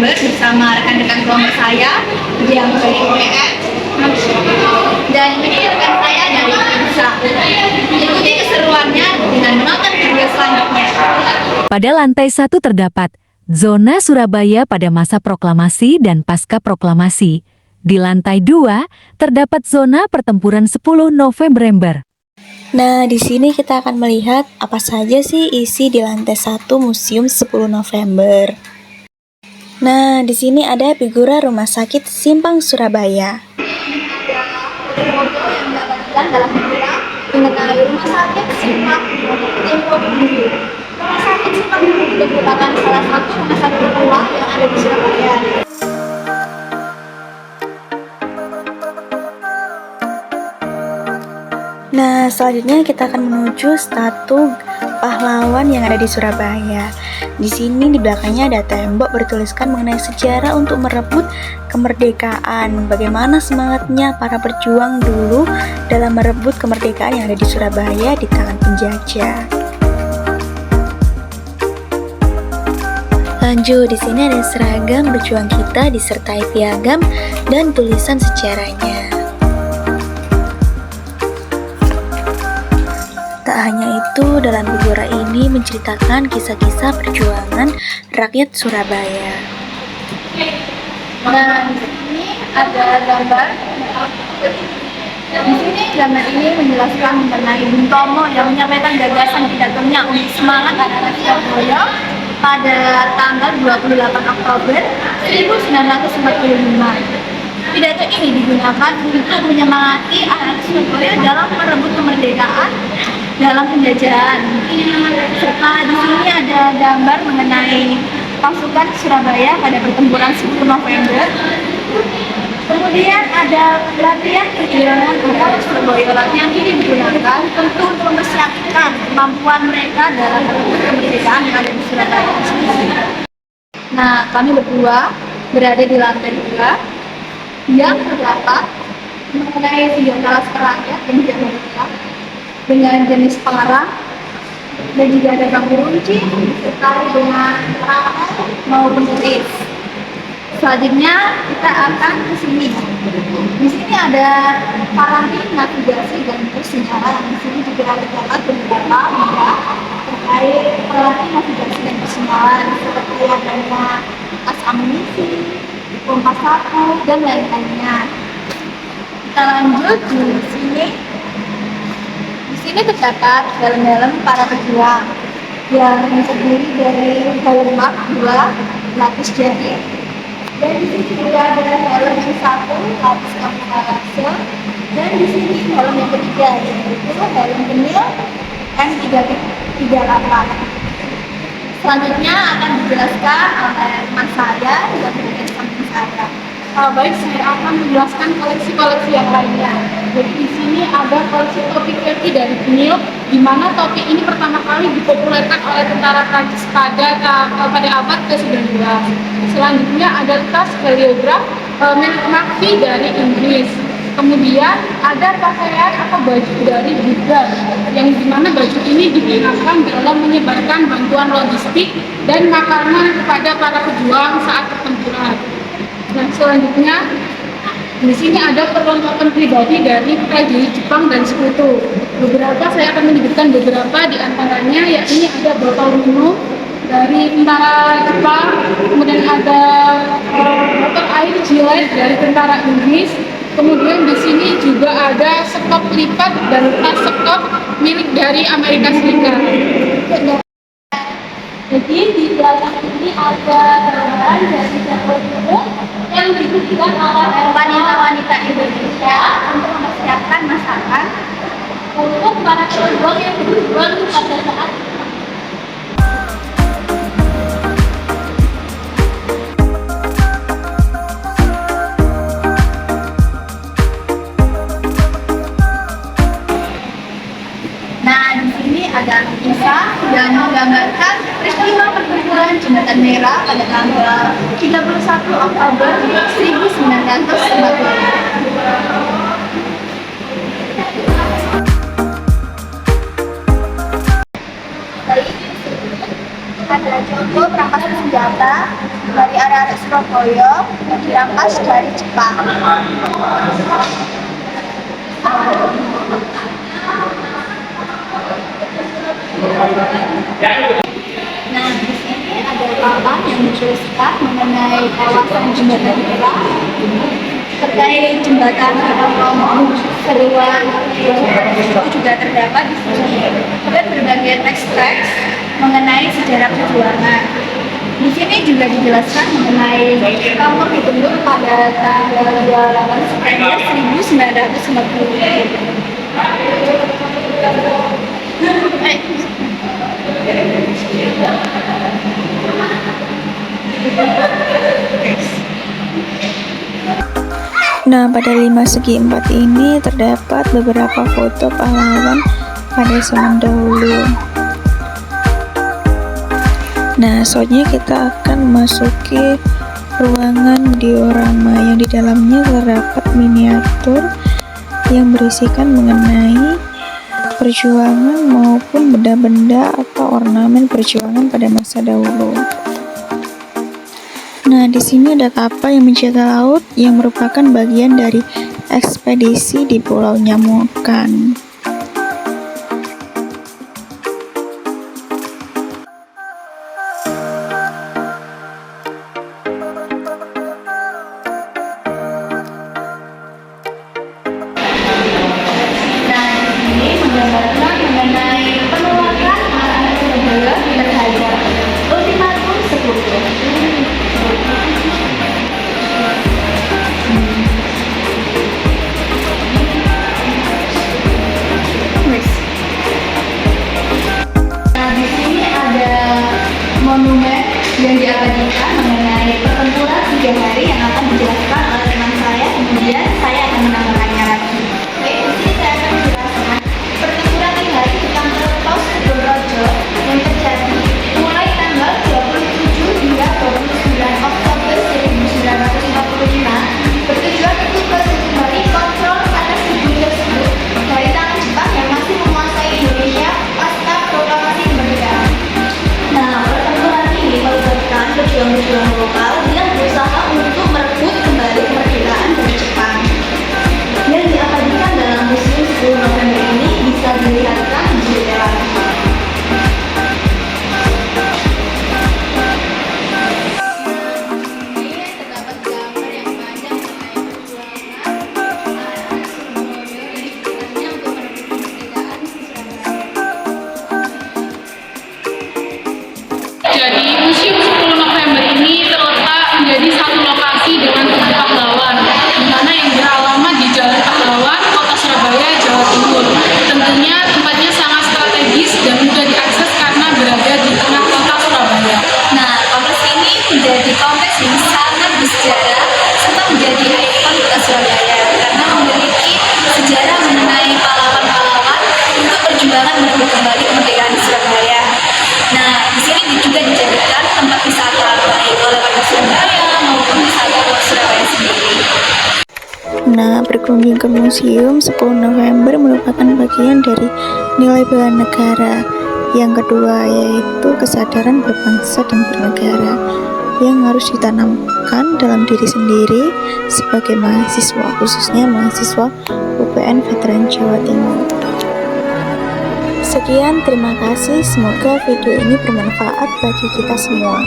November bersama rekan-rekan kelompok saya yang dari UPN. Dan ini rekan saya dari INSA. Ikuti keseruannya dengan menonton video selanjutnya. Pada lantai 1 terdapat zona Surabaya pada masa proklamasi dan pasca proklamasi. Di lantai 2 terdapat zona pertempuran 10 November. Nah, di sini kita akan melihat apa saja sih isi di lantai 1 Museum 10 November. Nah, di sini ada figura Rumah Sakit Simpang Surabaya. Foto yang mendapatkan dalam figura mengenai Rumah Sakit Simpang Tempo Dulu. Rumah Sakit Simpang Dulu merupakan salah satu rumah sakit tertua yang ada di Surabaya. Nah, selanjutnya kita akan menuju Statu Pahlawan yang ada di Surabaya. Di sini di belakangnya ada tembok bertuliskan mengenai sejarah untuk merebut kemerdekaan. Bagaimana semangatnya para pejuang dulu dalam merebut kemerdekaan yang ada di Surabaya di tangan penjajah. Lanjut, di sini ada seragam berjuang kita disertai piagam dan tulisan sejarahnya. Tak hanya itu, dalam figura ini menceritakan kisah-kisah perjuangan rakyat Surabaya. Nah, di sini ada gambar. Di sini gambar ini menjelaskan mengenai Bung Tomo yang menyampaikan gagasan pidatonya untuk semangat anak-anak Surabaya pada tanggal 28 Oktober 1945. Pidato ini digunakan untuk menyemangati anak Surabaya dalam merebut kemerdekaan dalam penjajahan. Serta di sini ada gambar mengenai pasukan Surabaya pada pertempuran 10 November. Kemudian ada latihan perjuangan anak Surabaya. Latihan ini digunakan tentu untuk mempersiapkan kemampuan mereka dalam merebut kemerdekaan yang ada di Surabaya. Nah, kami berdua berada di lantai 2 yang terdapat mengenai senjata laskar rakyat yang diamankan dengan jenis pengarang, dan juga ada bambu runcing disertai dengan perahu maupun keris. Selanjutnya kita akan ke sini. Di sini ada paranti navigasi dan persinyalan. Di sini juga terdapat beberapa benda terkait paranti navigasi dan persinyalan seperti adanya tas amunisi, kompas sapu, dan lain-lainnya. Kita lanjut di sini. Di sini terdapat helm-helm para pejuang yang terdiri dari helm mak 2 lapis jari, dan di sini juga ada helm yang 1 lapis kamuflase, dan di sini helm yang ketiga yaitu helm penil M338. Selanjutnya akan dijelaskan oleh teman saya yang berada di samping saya. Baik, saya akan menjelaskan koleksi-koleksi yang lainnya. Jadi di sini ada koleksi topi kaki dari penil, di mana topi ini pertama kali dipopulerkan oleh tentara Prancis pada abad ke-19. Selanjutnya ada tas heliograf milik Navy dari Inggris. Kemudian ada pakaian atau baju dari Buddha, yang dimana baju ini digunakan dalam menyebarkan bantuan logistik dan makanan kepada para pejuang saat pertempuran. Nah, selanjutnya di sini ada perlengkapan pribadi dari prajurit Jepang dan sekutu. Saya akan menyebutkan beberapa di antaranya, yakni ada botol minum dari tentara Jepang, kemudian ada botol air Gillette dari tentara Inggris. Kemudian di sini juga ada sekop lipat dan tas sekop milik dari Amerika Serikat. Jadi di belakang ini ada gambaran dari dapur umum yang diberikan oleh wanita-wanita Indonesia untuk mempersiapkan masakan untuk para pejuang yang berjuang pada saat ada kisah yang menggambarkan peristiwa pertempuran Jembatan Merah pada tanggal 31 Oktober 1945. Ada Joko perampas senjata dari arek-arek Surabaya yang dirampas dari Jepang. Nah, di sini ada papan yang menjelaskan mengenai kawasan jembatan Kera terkait jembatan Seruan itu juga terdapat di sini dan berbagai teks-teks mengenai sejarah perjuangan. Di sini juga dijelaskan mengenai Kampung dibentuk pada tanggal 28 September 1940. Nah, pada 5 segi 4 ini terdapat beberapa foto pahlawan pada zaman dahulu. Nah, selanjutnya kita akan memasuki ruangan diorama yang di dalamnya terdapat miniatur yang berisikan mengenai perjuangan maupun benda-benda atau ornamen perjuangan pada masa dahulu. Nah, di sini ada kapal yang menjaga laut yang merupakan bagian dari ekspedisi di Pulau Nyamukan. Nah, ini menggambarkan mengenai penolakan anak Surabaya terhadap ultimatum sekutu. Nah, di sini ada monumen yang diabadikan mengenai pertempuran 3 hari yang akan dijelaskan oleh teman saya. Kemudian saya akan menambahkannya lagi. Oke, di sini saya akan menjelaskan pertempuran 3 hari di kantor pos Sudorejo yang terjadi mulai tanggal 27 hingga 29 Oktober 1945 bertujuan untuk kembali kontrol atas negeri tersebut dari tangan Jepang yang masih menguasai Indonesia pasca proklamasi kemerdekaan. Nah, pertempuran ini melibatkan pejuang-pejuang lokal yang berusaha untuk merebut kembali kemerdekaan dari Jepang. Yang diabadikan dalam museum 10 November ini bisa dilihatkan di jendela. Terdapat gambar yang panjang mengenai perjuangan anak Surabaya dan sekitarnya untuk merebut kemerdekaan di Surabaya. Jadi Museum 10 November ini terletak menjadi satu lokasi dengan Tugu Pahlawan, di mana yang beralamat di Jalan Pahlawan, Kota Surabaya, Jawa Timur. Tentunya tempatnya sangat strategis dan mudah diakses karena berada di tengah kota Surabaya. Nah, kompleks ini menjadi kompleks yang sangat bersejarah serta menjadi ikon kota Surabaya karena memiliki sejarah mengenai pahlawan-pahlawan untuk perjuangan merebut kembali kemerdekaan di Surabaya. Nah, di sini juga dijadikan tempat wisata baik oleh warga Surabaya maupun wisata luar Surabaya sendiri. Nah, berkunjung ke Museum 10 November merupakan bagian dari nilai bela negara. Yang kedua yaitu kesadaran berbangsa dan bernegara yang harus ditanamkan dalam diri sendiri sebagai mahasiswa, khususnya mahasiswa UPN Veteran Jawa Timur. Sekian, terima kasih. Semoga video ini bermanfaat bagi kita semua.